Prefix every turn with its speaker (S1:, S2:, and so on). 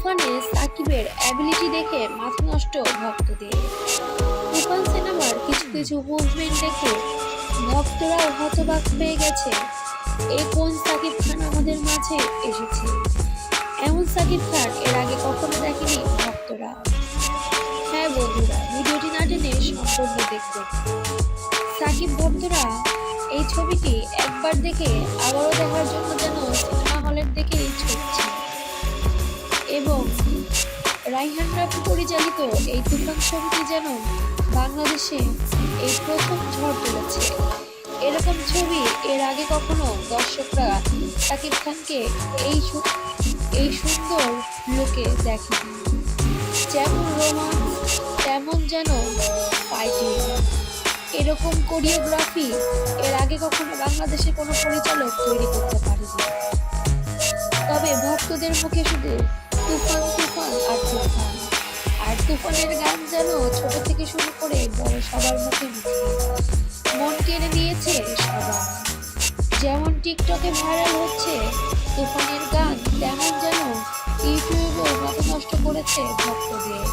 S1: তুফানে সাকিবের অ্যাবিলিটি দেখে মাথা নষ্ট ভক্তদের। তুফান সিনেমার কিছু কিছু মুভমেন্ট দেখে ভক্তরাও হতবাক হয়ে গেছে। এ কোন সাকিব খান আমাদের মাঝে এসেছে? এমন সাকিব খান এর আগে কখনো দেখেনি ভক্তরা। হ্যাঁ বন্ধুরা, ভিডিওটি না টেনে সম্পূর্ণ দেখবেন। সাকিব ভক্তরা এই ছবিটি একবার দেখে আবারও দেখার জন্য যেন সিনেমা হলের দিকেই ছুটছে এবং রাইহান রাফি পরিচালিত এই তুফান ছবিটি যেন বাংলাদেশে এই প্রথম ঝড় তুলেছে। এরকম ছবি এর আগে কখনো দর্শকরা সাকিব খানকে এই সুন্দর লুকে দেখেনি। যেমন রোমান্স, তেমন যেন ফাইটিং, এরকম কোরিওগ্রাফি এর আগে কখনো বাংলাদেশে কোনো পরিচালক তৈরি করতে পারেনি। তবে ভক্তদের মুখে শুধু তুফান তুফান আর তুফান, আর তুফানের গান যেন ছোট থেকে শুরু করে বড় সবার মুখে মুখে মন কেড়ে নিয়েছে সবার। যেমন টিকটকে ভাইরাল হচ্ছে তুফানের গান, তেমন যেন ইউটিউবেও মাথা নষ্ট করেছে ভক্তদের।